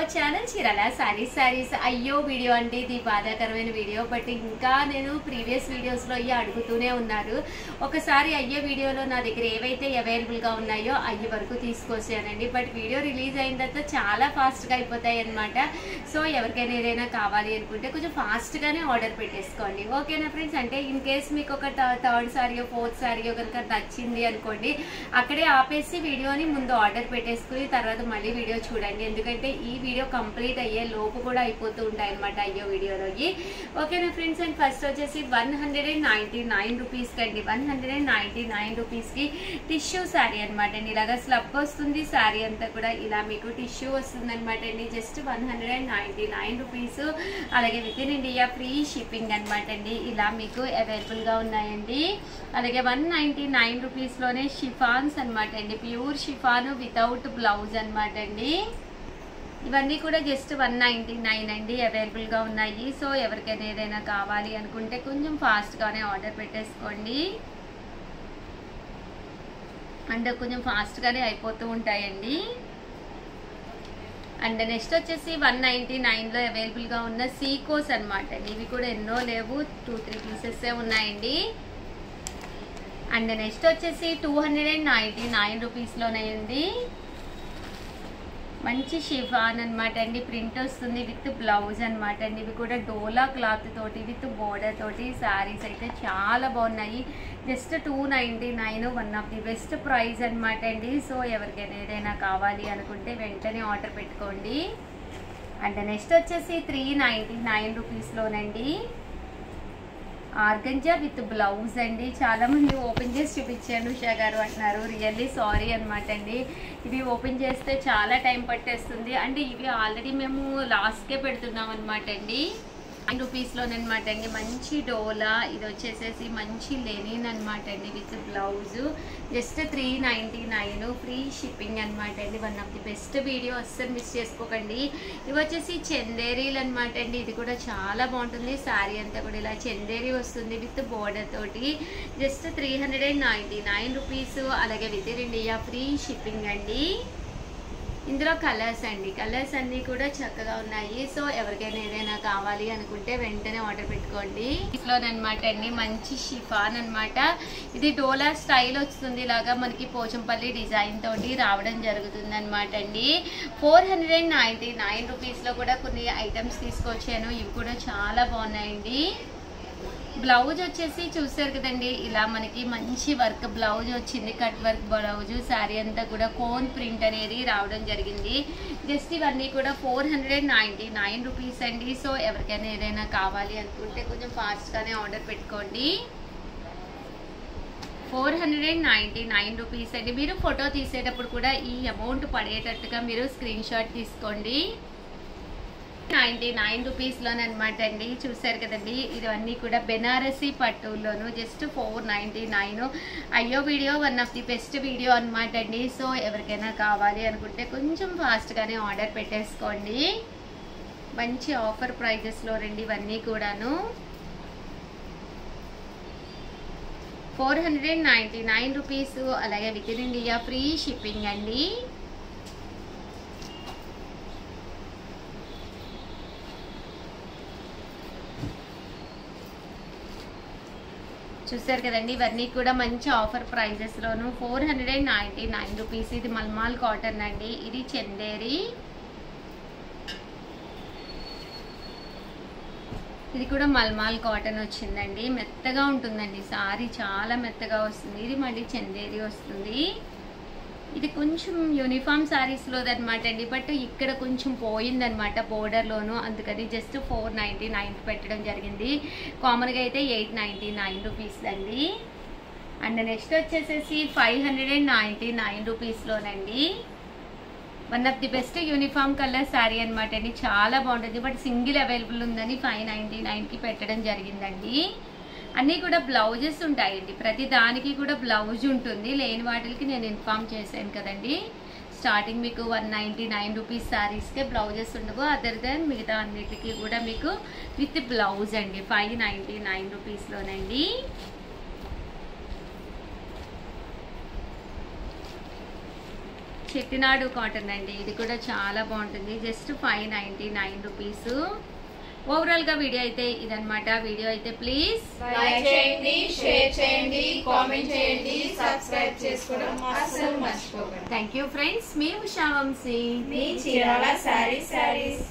Our channel Chirala saris అయ్యో video అంటే ఇది బాధాకరమైన వీడియో. బట్ ఇంకా నేను ప్రీవియస్ వీడియోస్లో అయ్యి అడుగుతూనే ఉన్నారు. ఒకసారి అయ్యే వీడియోలో నా దగ్గర ఏవైతే అవైలబుల్గా ఉన్నాయో అయ్యి వరకు తీసుకొచ్చానండి. బట్ వీడియో రిలీజ్ అయిన తర్వాత చాలా ఫాస్ట్గా అయిపోతాయి అనమాట. సో ఎవరికైనా ఏదైనా కావాలి అనుకుంటే కొంచెం ఫాస్ట్గానే ఆర్డర్ పెట్టేసుకోండి. ఓకేనా ఫ్రెండ్స్? అంటే ఇన్ కేస్ మీకు ఒక థర్డ్ సారీయో ఫోర్త్ సారీయో కనుక నచ్చింది అనుకోండి, అక్కడే ఆపేసి వీడియోని ముందు ఆర్డర్ పెట్టేసుకుని తర్వాత మళ్ళీ వీడియో చూడండి. ఎందుకంటే ఈ వీడియో కంప్లీట్ అయ్యే లోపు కూడా అయిపోతూ ఉంటాయి అనమాట అయ్యో వీడియోలోకి. ఓకేనా ఫ్రెండ్స్? అండ్ ఫస్ట్ వచ్చేసి 199 రూపీస్ కండి. 199 రూపీస్కి టిష్యూ శారీ అనమాట అండి. ఇలాగా స్లబ్ వస్తుంది శారీ అంతా కూడా, ఇలా మీకు టిష్యూ వస్తుంది అనమాట అండి. Just 199 rupees. అలాగే within India free shipping అనమాట అండి. ఇలా మీకు అవైలబుల్గా ఉన్నాయండి. అలాగే 199 రూపీస్లోనే షిఫాన్స్ అనమాట అండి. ప్యూర్ షిఫాన్ వితౌట్ బ్లౌజ్ అనమాట అండి. ఇవన్నీ కూడా జస్ట్ 199 అండి అవైలబుల్గా ఉన్నాయి. సో ఎవరికైనా ఏదైనా కావాలి అనుకుంటే కొంచెం ఫాస్ట్గానే ఆర్డర్ పెట్టేసుకోండి. అండ్ కొంచెం ఫాస్ట్గానే అయిపోతూ ఉంటాయండి. అండ్ నెక్స్ట్ వచ్చేసి 199లో అవైలబుల్గా ఉన్న సీకోస్ అనమాట అండి. ఇవి కూడా ఎన్నో లేవు, 2-3 పీసెస్ ఉన్నాయండి. అండ్ నెక్స్ట్ వచ్చేసి 299 రూపీస్లోనేయండి. మంచి షిఫాన్ అనమాట అండి. ప్రింట్ వస్తుంది విత్ బ్లౌజ్ అనమాట అండి. ఇవి కూడా డోలా క్లాత్ తోటి విత్ బోర్డర్ తోటి శారీస్ అయితే చాలా బాగున్నాయి. Just 299, one of the best price అనమాట అండి. సో ఎవరికైనా ఏదైనా కావాలి అనుకుంటే వెంటనే ఆర్డర్ పెట్టుకోండి. అండ్ నెక్స్ట్ వచ్చేసి 399 రూపీస్లోనండి. ఆర్గంజా విత్ బ్లౌజ్ అండి. చాలామంది ఓపెన్ చేసి చూపించాను ఉషా గారు అంటున్నారు. రియల్లీ సారీ అనమాట అండి. ఇవి ఓపెన్ చేస్తే చాలా టైం పట్టేస్తుంది. అంటే ఇవి ఆల్రెడీ మేము లాస్ట్కే పెడుతున్నాం అనమాట అండి. 9 రూపీస్లోనమాట అండి. మంచి డోలా, ఇది వచ్చేసేసి మంచి లెనిన్ అనమాట అండి with blouse. Just 399 free shipping అనమాట అండి. One of the best video, అస్సలు మిస్ చేసుకోకండి. ఇవి వచ్చేసి చందేరీలు అనమాట అండి. ఇది కూడా చాలా బాగుంటుంది. శారీ అంతా కూడా ఇలా చందేరీ వస్తుంది విత్ బోర్డర్ తోటి. Just 399 rupees. అలాగే within India free shipping అండి. ఇందులో కలర్స్ అండి, కలర్స్ అన్నీ కూడా చక్కగా ఉన్నాయి. సో ఎవరికైనా ఏదైనా కావాలి అనుకుంటే వెంటనే ఆర్డర్ పెట్టుకోండి. ఇట్లోనమాట అండి మంచి షిఫాన్ అనమాట. ఇది డోలా స్టైల్ వస్తుంది. ఇలాగా మనకి పోచంపల్లి డిజైన్ తోటి రావడం జరుగుతుంది అనమాట అండి. 499 రూపీస్లో కూడా కొన్ని ఐటమ్స్ తీసుకొచ్చాను. ఇవి కూడా చాలా బాగున్నాయండి. బ్లౌజ్ వచ్చేసి చూసారు కదండి, ఇలా మనకి మంచి వర్క్ బ్లౌజ్ వచ్చింది. Cut work blouse. శారీ అంతా కూడా కోన్ ప్రింట్ అనేది రావడం జరిగింది. జస్ట్ ఇవన్నీ కూడా 499 రూపీస్ అండి. సో ఎవరికైనా ఏదైనా కావాలి అనుకుంటే కొంచెం ఫాస్ట్గానే ఆర్డర్ పెట్టుకోండి. 499 రూపీస్ అండి. మీరు ఫోటో తీసేటప్పుడు కూడా ఈ అమౌంట్ పడేటట్టుగా మీరు స్క్రీన్ షాట్ తీసుకోండి. 99 రూపీస్లోనమాట అండి. చూసారు కదండి, ఇవన్నీ కూడా బెనారసీ పట్టులోను. జస్ట్ 499. అయ్యో video one of the best video అనమాట అండి. సో ఎవరికైనా కావాలి అనుకుంటే కొంచెం ఫాస్ట్గానే ఆర్డర్ పెట్టేసుకోండి. మంచి ఆఫర్ ప్రైజెస్లో రండి ఇవన్నీ కూడాను. 499 రూపీస్. అలాగే within India free shipping అండి. చూసారు కదండి, ఇవన్నీ కూడా మంచి ఆఫర్ ప్రైజెస్లోను. 499 రూపీస్. ఇది మల్మాల్ కాటన్ అండి. ఇది చందేరి. ఇది కూడా మల్మాల్ కాటన్ వచ్చిందండి. మెత్తగా ఉంటుందండి సారీ, చాలా మెత్తగా వస్తుంది. ఇది మళ్ళీ చందేరి వస్తుంది. ఇది కొంచెం యూనిఫామ్ శారీస్లోదనమాట అండి. బట్ ఇక్కడ కొంచెం పోయిందనమాట బోర్డర్లోను. అందుకని జస్ట్ 499 పెట్టడం జరిగింది. కామన్గా అయితే 899 రూపీస్ అండి. అండ్ నెక్స్ట్ వచ్చేసేసి 599 రూపీస్లోనండి. One of the best uniform colour sari అనమాట అండి. చాలా బాగుంటుంది. బట్ సింగిల్ అవైలబుల్ ఉందని 599కి పెట్టడం జరిగిందండి. అన్నీ కూడా బ్లౌజెస్ ఉంటాయండి. ప్రతి దానికి కూడా బ్లౌజ్ ఉంటుంది. లేని వాటికి నేను ఇన్ఫామ్ చేశాను కదండి. స్టార్టింగ్ మీకు 199 రూపీస్ శారీస్కే బ్లౌజెస్ ఉండవు. అదర్ దెన్ మిగతా అన్నిటికీ కూడా మీకు విత్ బ్లౌజ్ అండి. 599 రూపీస్లోనండి. చెట్టినాడు కాటన్ అండి. ఇది కూడా చాలా బాగుంటుంది. Just 599 rupees. ఓవరాల్ గా వీడియో అయితే ఇదన్నమాట. వీడియో అయితే ప్లీజ్ లైక్ చేయండి, షేర్ చేయండి, కామెంట్ చేయండి, సబ్స్క్రైబ్ చేసుకోవడం అస్సలు మర్చిపోకండి. Thank you friends. మీ ఉషా వంశీ, మీ చీరాల శారీస్.